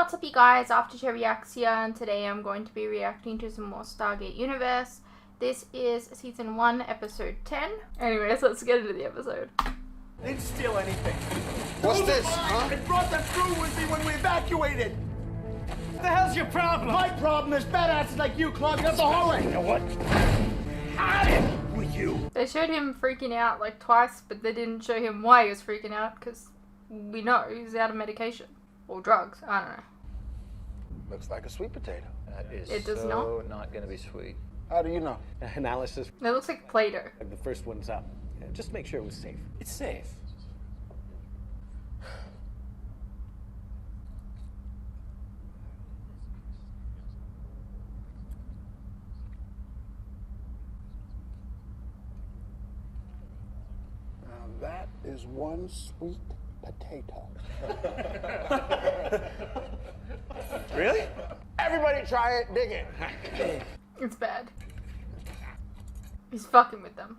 what's up you guys, Aftershare Reacts here, and today I'm going to be reacting to some more Stargate Universe. This is Season 1, Episode 10. Anyways, let's get into the episode. I didn't steal anything. What's this, huh? I brought them through with me when we evacuated. What the hell's your problem? My problem is badasses like you clogging up the hallway. You know what? Had it with you. They showed him freaking out like twice, but they didn't show him why he was freaking out, because we know he's out of medication. Or drugs, I don't know. Looks like a sweet potato. That is It does not going to be sweet. How do you know? Analysis. It looks like Play-Doh. The first one's up. Just make sure it was safe. It's safe. Now that is one sweet potato. Really? Everybody try it, dig it. It's bad. He's fucking with them.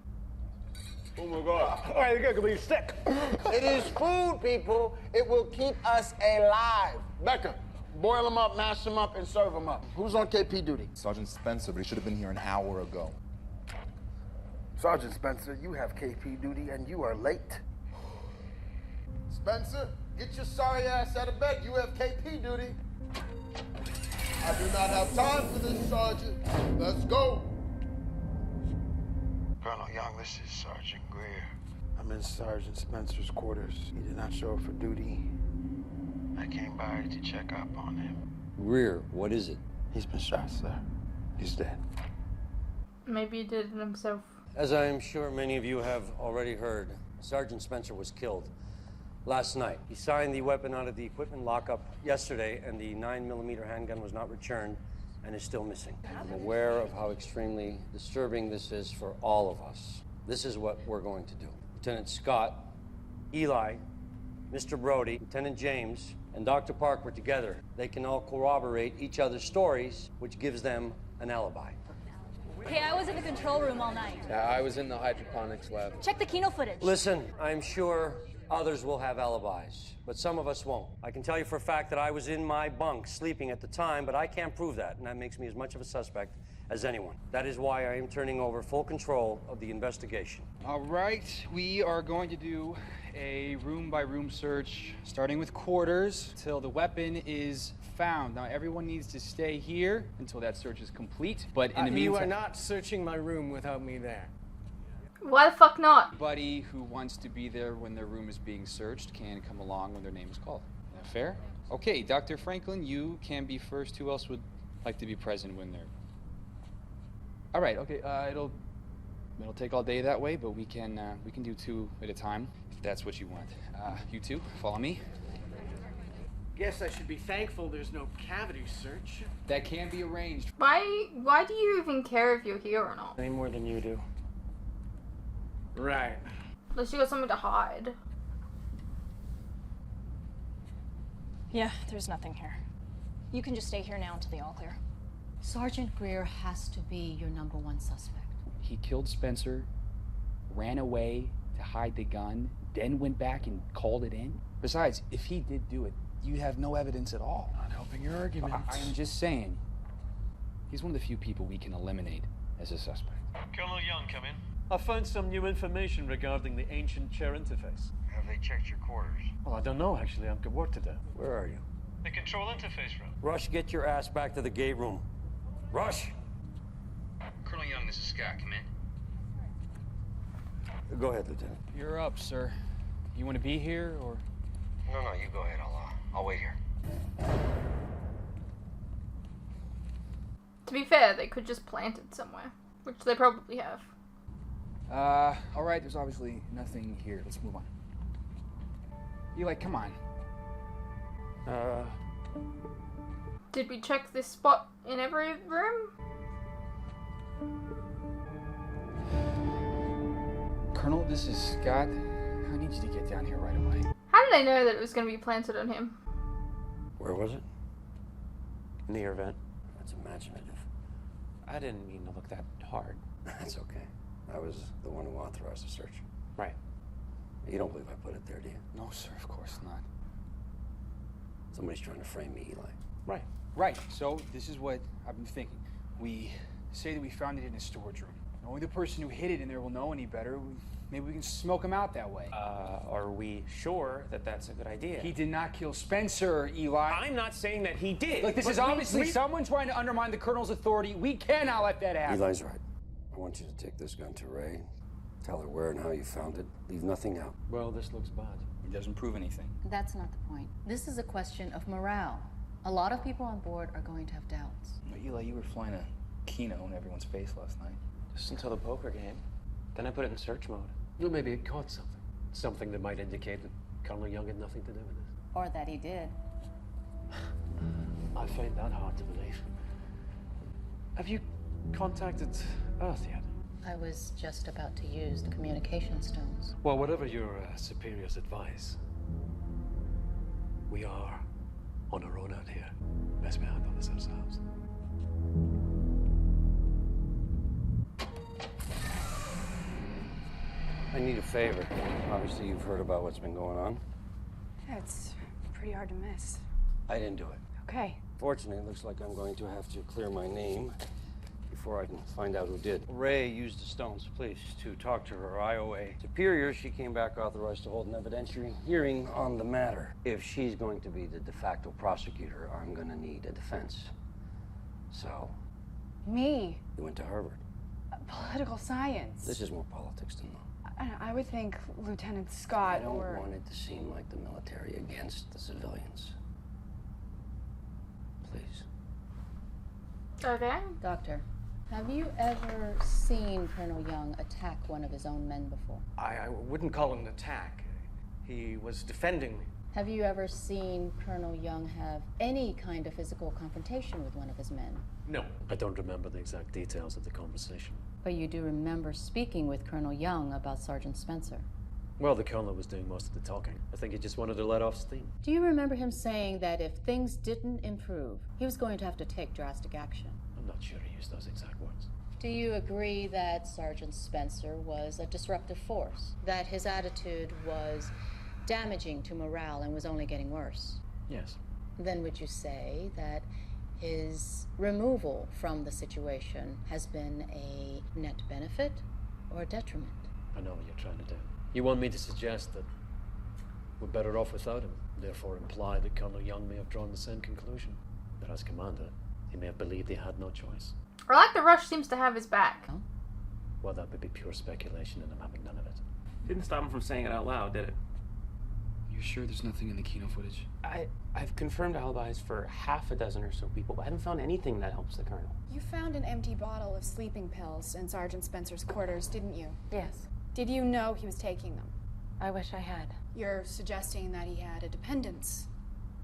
Oh my God. All right, you're gonna be sick. It is food, people. It will keep us alive. Becca, boil them up, mash them up, and serve them up. Who's on KP duty? Sergeant Spencer, but he should have been here an hour ago. Sergeant Spencer, you have KP duty and you are late. Spencer, get your sorry ass out of bed. You have KP duty. I do not have time for this, Sergeant. Let's go. Colonel Young, this is Sergeant Greer. I'm in Sergeant Spencer's quarters. He did not show up for duty. I came by to check up on him. Greer, what is it? He's been shot, sir. He's dead. Maybe he did it himself. As I am sure many of you have already heard, Sergeant Spencer was killed last night. He signed the weapon out of the equipment lockup yesterday, and the 9mm handgun was not returned and is still missing. I'm aware of how extremely disturbing this is for all of us. This is what we're going to do. Lieutenant Scott, Eli, Mr. Brody, Lieutenant James, and Dr. Park were together. They can all corroborate each other's stories, which gives them an alibi. Hey, I was in the control room all night. Yeah, I was in the hydroponics lab. Check the Kino footage. Listen, I'm sure others will have alibis, but some of us won't. I can tell you for a fact that I was in my bunk sleeping at the time, but I can't prove that, and that makes me as much of a suspect as anyone. That is why I am turning over full control of the investigation. All right, we are going to do a room-by-room search, starting with quarters, till the weapon is found. Now, everyone needs to stay here until that search is complete, but in the meantime... You are not searching my room without me there. Why the fuck not? Anybody who wants to be there when their room is being searched can come along when their name is called. Is that fair? Okay, Dr. Franklin, you can be first. Who else would like to be present when they're... All right, okay, it'll take all day that way, but we can do two at a time, if that's what you want. You two, follow me. Guess I should be thankful there's no cavity search. That can be arranged. Why do you even care if you're here or not? Any more than you do. Right. Unless you got something to hide. Yeah, there's nothing here. You can just stay here now until the all clear. Sergeant Greer has to be your #1 suspect. He killed Spencer, ran away to hide the gun, then went back and called it in. Besides, if he did do it, you'd have no evidence at all. Not helping your argument. I'm just saying, he's one of the few people we can eliminate as a suspect. Colonel Young, come in. I found some new information regarding the ancient chair interface. Have they checked your quarters? Well, I don't know, actually. I've got work to do. Where are you? The control interface room. Rush, get your ass back to the gate room. Rush! Colonel Young, this is Scott. Come in. Go ahead, Lieutenant. You're up, sir. You want to be here, or...? No, you go ahead. I'll wait here. To be fair, they could just plant it somewhere, which they probably have. All right, there's obviously nothing here. Let's move on. Eli, come on. Did we check this spot in every room? Colonel, this is Scott. I need you to get down here right away. How did I know that it was going to be planted on him? Where was it? Near vent. That's imaginative. I didn't mean to look that hard. That's okay. I was the one who authorized the search. Right. You don't believe I put it there, do you? No, sir, of course not. Somebody's trying to frame me, Eli. Right. Right. So this is what I've been thinking. We say that we found it in a storage room. Only the person who hid it in there will know any better. Maybe we can smoke him out that way. Are we sure that that's a good idea? He did not kill Spencer, Eli. I'm not saying that he did. Look, this is obviously someone trying to undermine the Colonel's authority. We cannot let that happen. Eli's right. I want you to take this gun to Ray. Tell her where and how you found it. Leave nothing out. Well, this looks bad. It doesn't prove anything. That's not the point. This is a question of morale. A lot of people on board are going to have doubts. Well, Eli, you were flying a Kino in everyone's face last night. Just until the poker game. Then I put it in search mode. Well, maybe it caught something. Something that might indicate that Colonel Young had nothing to do with it. Or that he did. I find that hard to believe. Have you contacted Earth yet? I was just about to use the communication stones. Well, whatever your superiors advise, we are on our own out here. Best we handle this ourselves. I need a favor. Obviously, you've heard about what's been going on. Yeah, it's pretty hard to miss. I didn't do it. Okay. Fortunately, it looks like I'm going to have to clear my name before I can find out who did. Ray used the stones, please, to talk to her IOA superior. She came back authorized to hold an evidentiary hearing on the matter. If she's going to be the de facto prosecutor, I'm going to need a defense. So... Me? You went to Harvard. Political science. This is more politics than law. I would think Lieutenant Scott I don't or... want it to seem like the military against the civilians. Please. Okay. Doctor, have you ever seen Colonel Young attack one of his own men before? I wouldn't call it an attack. He was defending me. Have you ever seen Colonel Young have any kind of physical confrontation with one of his men? No. I don't remember the exact details of the conversation. But you do remember speaking with Colonel Young about Sergeant Spencer. Well, the Colonel was doing most of the talking. I think he just wanted to let off steam. Do you remember him saying that if things didn't improve, he was going to have to take drastic action? I'm not sure he used those exact words. Do you agree that Sergeant Spencer was a disruptive force? That his attitude was damaging to morale and was only getting worse? Yes. Then would you say that his removal from the situation has been a net benefit or detriment? I know what you're trying to do. You want me to suggest that we're better off without him, therefore imply that Colonel Young may have drawn the same conclusion. That as commander, he may have believed he had no choice. I like the Rush seems to have his back. Oh? Well, that would be pure speculation and I'm having none of it. Didn't stop him from saying it out loud, did it? You sure there's nothing in the Kino footage? I've confirmed alibis for half a dozen or so people, but I haven't found anything that helps the Colonel. You found an empty bottle of sleeping pills in Sergeant Spencer's quarters, didn't you? Yes. Did you know he was taking them? I wish I had. You're suggesting that he had a dependence,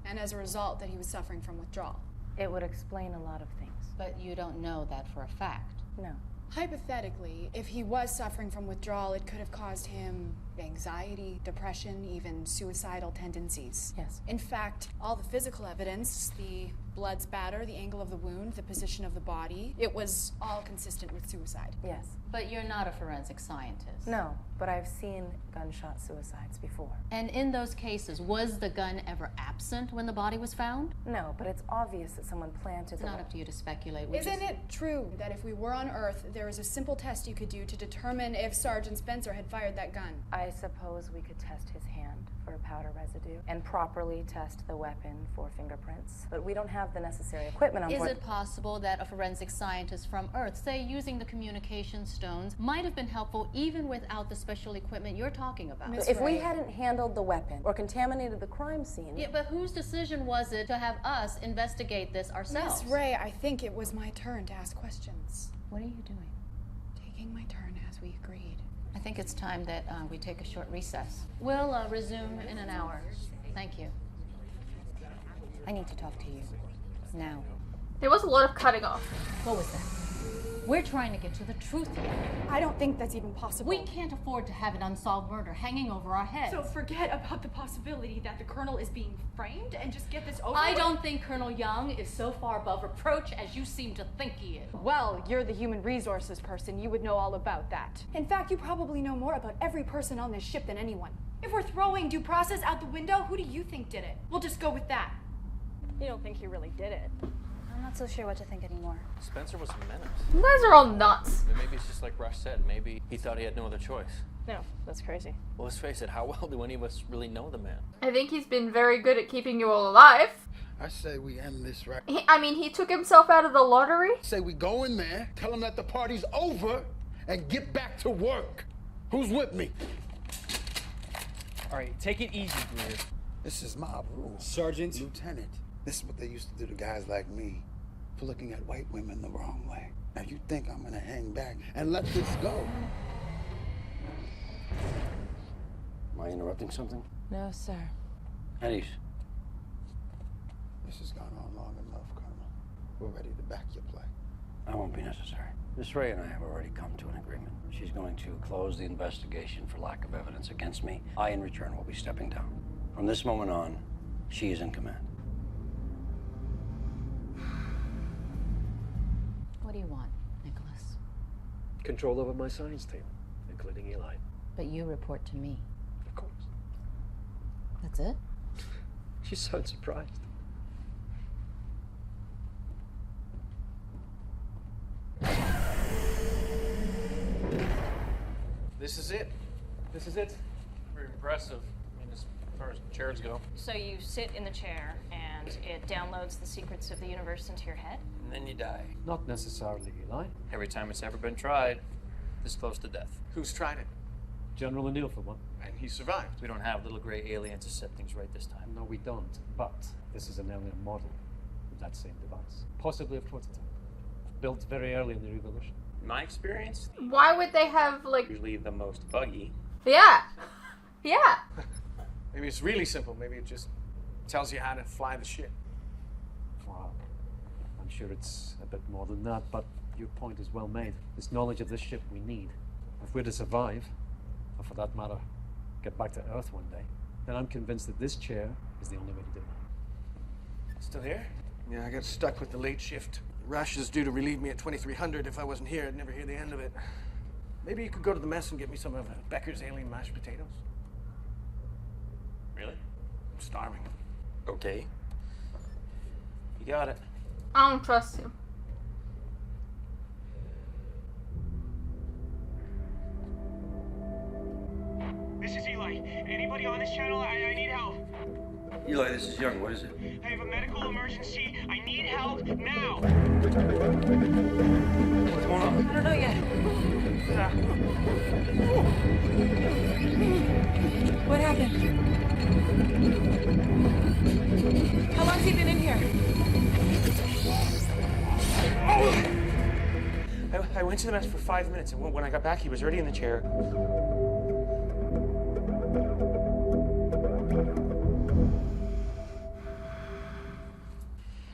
and as a result that he was suffering from withdrawal. It would explain a lot of things. But you don't know that for a fact. No. Hypothetically, if he was suffering from withdrawal, it could have caused him anxiety, depression, even suicidal tendencies. Yes. In fact, all the physical evidence, the blood spatter, the angle of the wound, the position of the body, it was all consistent with suicide. Yes. But you're not a forensic scientist. No, but I've seen gunshot suicides before. And in those cases, was the gun ever absent when the body was found? No, but it's obvious that someone planted It's not up to you to speculate. Isn't it true that if we were on Earth, there is a simple test you could do to determine if Sergeant Spencer had fired that gun? I suppose we could test his hand for powder residue and properly test the weapon for fingerprints. But we don't have the necessary equipment on board. Is it possible that a forensic scientist from Earth, say using the communication stones, might have been helpful even without the special equipment you're talking about? If we hadn't handled the weapon or contaminated the crime scene... Yeah, but whose decision was it to have us investigate this ourselves? Miss Ray, I think it was my turn to ask questions. What are you doing? Taking my turn as we agreed. I think it's time that we take a short recess. We'll resume in an hour. Thank you. I need to talk to you. Now. There was a lot of cutting off. What was that? We're trying to get to the truth here. I don't think that's even possible. We can't afford to have an unsolved murder hanging over our heads. So forget about the possibility that the Colonel is being framed and just get this over I with. don't think Colonel Young is so far above reproach as you seem to think he is. Well, you're the human resources person. You would know all about that. In fact, you probably know more about every person on this ship than anyone. If we're throwing due process out the window, who do you think did it? We'll just go with that. You don't think he really did it? I'm not so sure what to think anymore. Spencer was a menace. You guys are all nuts. Maybe it's just like Rush said. Maybe he thought he had no other choice. No, that's crazy. Well, let's face it. How well do any of us really know the man? I think he's been very good at keeping you all alive. I say we end this right. He took himself out of the lottery. Say we go in there, tell him that the party's over, and get back to work. Who's with me? All right, take it easy, Greer. This is mob rule. Sergeant. Lieutenant. This is what they used to do to guys like me for looking at white women the wrong way. Now you think I'm gonna hang back and let this go? Am I interrupting something? No, sir. Eddie's. This has gone on long enough, Colonel. We're ready to back your play. That won't be necessary. Miss Ray and I have already come to an agreement. She's going to close the investigation for lack of evidence against me. I, in return, will be stepping down. From this moment on, she is in command. What do you want, Nicholas? Control over my science team, including Eli. But you report to me. Of course. That's it? You sound surprised. This is it. This is it. Very impressive. I mean, as far as chairs go. So you sit in the chair and it downloads the secrets of the universe into your head? And then you die. Not necessarily, Eli. Every time it's ever been tried, this close to death. Who's tried it? General O'Neill, for one. And he survived. We don't have little gray aliens to set things right this time. No, we don't. But this is an alien model of that same device. Possibly a prototype. Built very early in the revolution. In my experience, Why would they have, like... usually the most buggy. Yeah. Yeah. Maybe it's really simple. Maybe it just tells you how to fly the ship. Wow. I'm sure it's a bit more than that, but your point is well made. This knowledge of this ship we need. If we're to survive, or for that matter, get back to Earth one day, then I'm convinced that this chair is the only way to do that. Still here? Yeah, I got stuck with the late shift. Rush is due to relieve me at 2300. If I wasn't here, I'd never hear the end of it. Maybe you could go to the mess and get me some of Becker's alien mashed potatoes. Really? I'm starving. Okay. You got it. I don't trust him. This is Eli. Anybody on this channel? I need help. Eli, this is Young. What is it? I have a medical emergency. I need help now. What's going on? I don't know yet. What happened? How long's he been in here? I went to the mess for 5 minutes, and when I got back, he was already in the chair.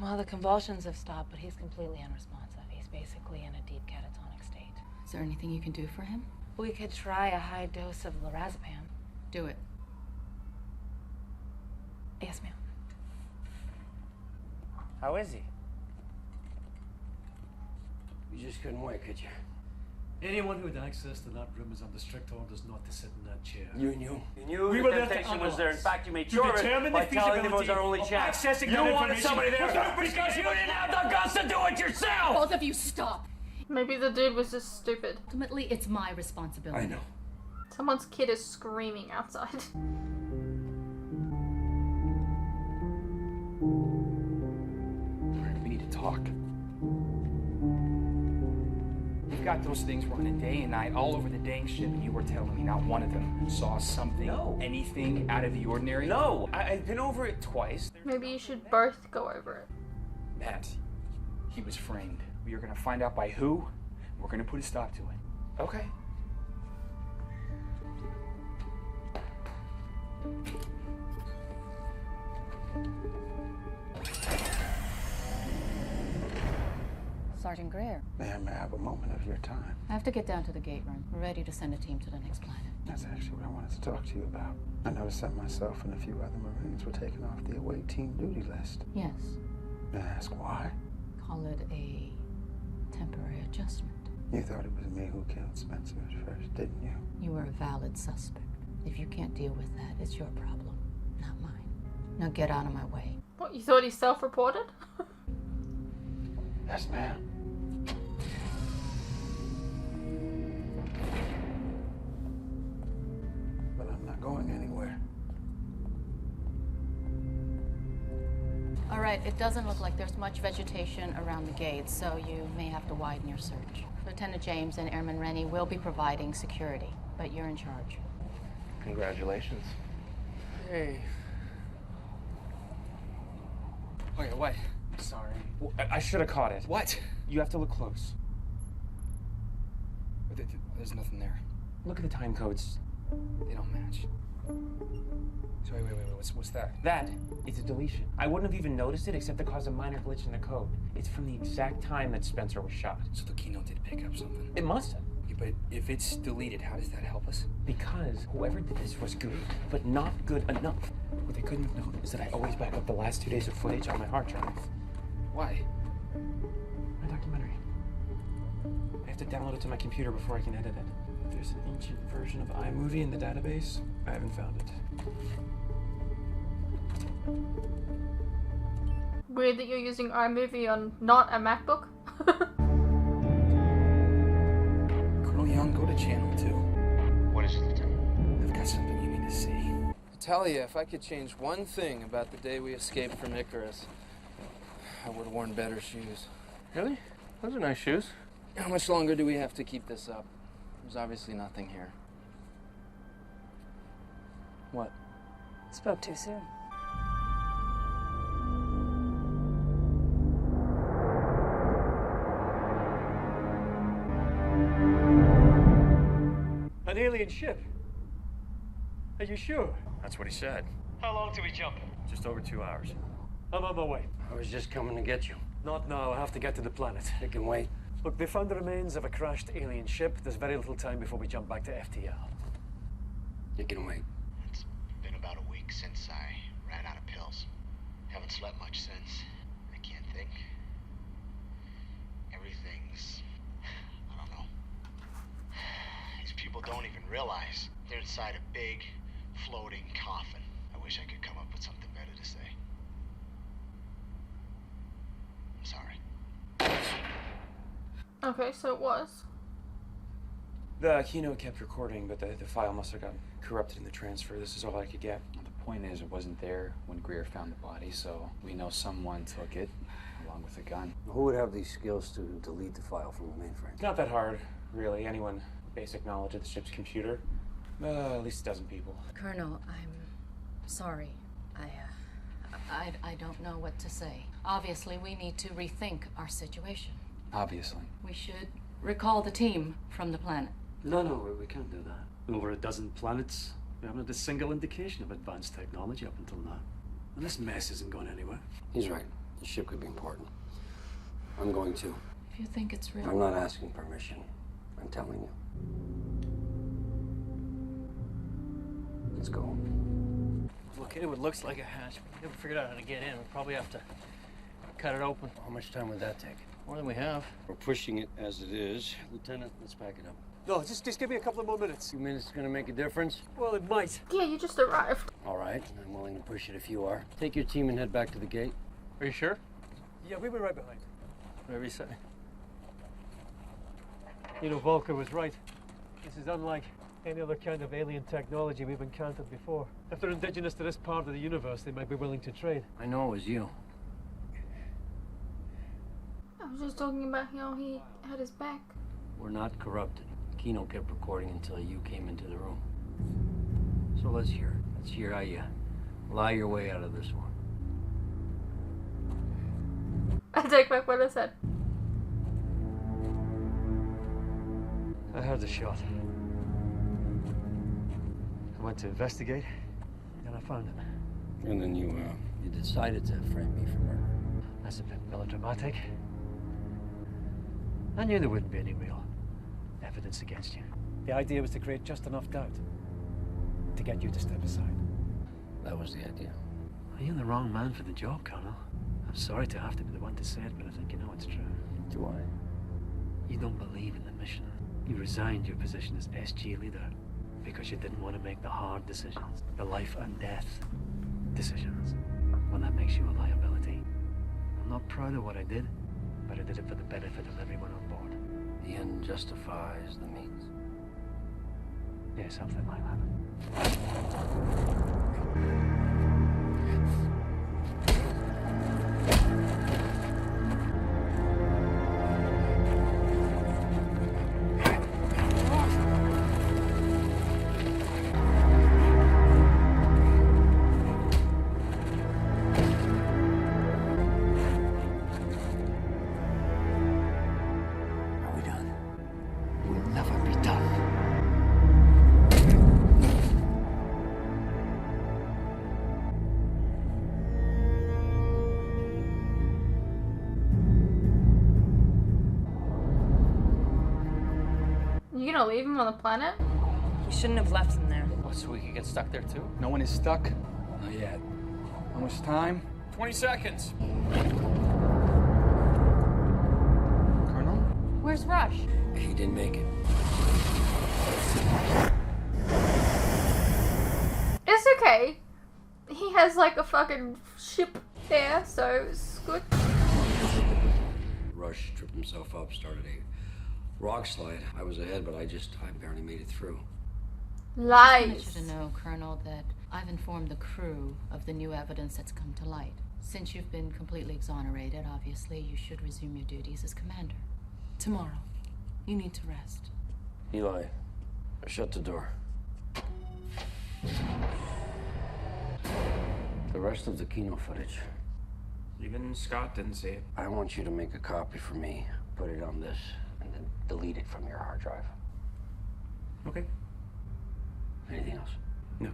Well, the convulsions have stopped, but he's completely unresponsive. He's basically in a deep catatonic state. Is there anything you can do for him? We could try a high dose of lorazepam. Do it. Yes, ma'am. How is he? You just couldn't wait, could you? Anyone who had access to that room is under strict orders not to sit in that chair. You knew. You knew We the were there to temptation was there. In analyze. fact, you made To sure of determine it the by telling them it was feasibility our only of chance. accessing You that wanted somebody there information. because you didn't have the guts to do it yourself! Both of you stop. Maybe the dude was just stupid. Ultimately, it's my responsibility. I know. Someone's kid is screaming outside. We need to talk. You've got those things running day and night all over the dang ship, and you were telling me not one of them saw something, anything out of the ordinary? No, I've been over it twice. Maybe you should both go over it. Matt, he was framed. We are going to find out by who. And we're going to put a stop to it. Okay. Sergeant Greer, May I have a moment of your time? I have to get down to the gate room. We're ready to send a team to the next planet. That's actually what I wanted to talk to you about. I noticed that myself and a few other Marines were taken off the away team duty list. Yes. May I ask why? Call it a temporary adjustment. You thought it was me who killed Spencer at first, didn't you? You were a valid suspect. If you can't deal with that, it's your problem, not mine. Now get out of my way. What, you thought he self-reported? Yes, ma'am. But I'm not going anywhere. All right, it doesn't look like there's much vegetation around the gates, so you may have to widen your search. Lieutenant James and Airman Rennie will be providing security, but you're in charge. Congratulations. Hey. Okay, what? Sorry. Well, I should have caught it. What? You have to look close. There's nothing there. Look at the time codes. They don't match. Sorry, wait. What's that? That is a deletion. I wouldn't have even noticed it except to cause a minor glitch in the code. It's from the exact time that Spencer was shot. So the keynote did pick up something. It must have. Yeah, but if it's deleted, how does that help us? Because whoever did this was good, but not good enough. What they couldn't have known is that I always back up the last 2 days of footage on my hard drive. Why? My documentary. I have to download it to my computer before I can edit it. If there's an ancient version of iMovie in the database, I haven't found it. Weird that you're using iMovie on not a MacBook. Colonel Young, go to channel 2. What is it, Lieutenant? I've got something you need to see. Talia, if I could change one thing about the day we escaped from Icarus, I would have worn better shoes. Really? Those are nice shoes. How much longer do we have to keep this up? There's obviously nothing here. What? Spoke too soon. An alien ship? Are you sure? That's what he said. How long till we jump? Just over 2 hours. I'm on my way. I was just coming to get you. Not now, I have to get to the planet. It can wait. Look, they found the remains of a crashed alien ship. There's very little time before we jump back to FTL. It can wait. It's been about a week since I ran out of pills. Haven't slept much since. I can't think. Everything's... I don't know. These people don't even realize they're inside a big, floating coffin. I wish I could come up with something better to say. I'm sorry. Okay, so it was. The keynote kept recording, but the file must have gotten corrupted in the transfer. This is all I could get. The point is, it wasn't there when Greer found the body, so we know someone took it, along with a gun. Who would have these skills to delete the file from the mainframe? It's not that hard, really. Anyone basic knowledge of the ship's computer. At least a dozen people. Colonel, I'm sorry. I don't know what to say. Obviously, we need to rethink our situation. Obviously. We should recall the team from the planet. No, we can't do that. Over a dozen planets. We haven't had a single indication of advanced technology up until now. And this mess isn't going anywhere. He's right. The ship could be important. I'm going to. If you think it's real. I'm not asking permission. I'm telling you. Let's go. Located what looks like a hatch. We never figured out how to get in. We'll probably have to cut it open. How much time would that take? More than we have. We're pushing it as it is. Lieutenant, let's pack it up. No, just give me a couple of more minutes. 2 minutes is gonna make a difference? Well, it might. Yeah, you just arrived. All right, I'm willing to push it if you are. Take your team and head back to the gate. Are you sure? Yeah, we were right behind. Whatever you say. You know, Volker was right. This is unlike any other kind of alien technology we've encountered before. If they're indigenous to this part of the universe, they might be willing to trade. I know it was you. I was just talking about how he had his back. We're not corrupted. Kino kept recording until you came into the room. So let's hear it. Let's hear how you lie your way out of this one. I take back what I said. I heard the shot. I went to investigate, and I found it. And then you decided to frame me for murder. That's a bit melodramatic. I knew there wouldn't be any real evidence against you. The idea was to create just enough doubt to get you to step aside. That was the idea. Well, you're the wrong man for the job, Colonel. I'm sorry to have to be the one to say it, but I think you know it's true. Do I? You don't believe in the mission. You resigned your position as SG leader because you didn't want to make the hard decisions, the life and death decisions. One that makes you a liability. I'm not proud of what I did, but I did it for the benefit of everyone on board. The end justifies the means. Yeah, something like that. Are we done? We'll never be done. You gonna leave him on the planet? You shouldn't have left him there. What, so we could get stuck there too? No one is stuck. Not yet. How much time? 20 seconds. Colonel? Where's Rush? He didn't make it. It's okay. He has like a fucking ship there, so it's good. Rush tripped himself up, started a rock slide. I was ahead, but I barely made it through. I Lies. want you to know, Colonel, that I've informed the crew of the new evidence that's come to light. Since you've been completely exonerated, obviously, you should resume your duties as commander. Tomorrow, you need to rest. Eli, shut the door. The rest of the Kino footage. Even Scott didn't see it. I want you to make a copy for me, put it on this, and then delete it from your hard drive. Okay. Anything else? No.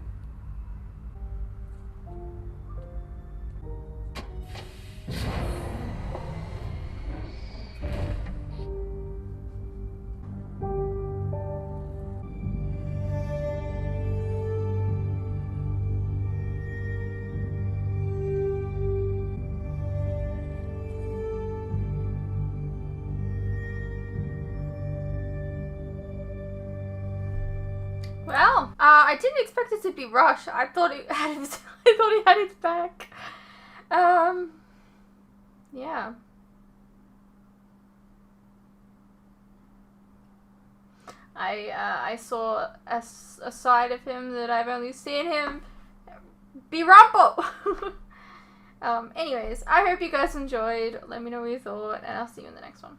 Well, I didn't expect it to be Rush. I thought he had his, I thought he had his back. Yeah. I saw a side of him that I've only seen him be Rumble. Anyways, I hope you guys enjoyed. Let me know what you thought, and I'll see you in the next one.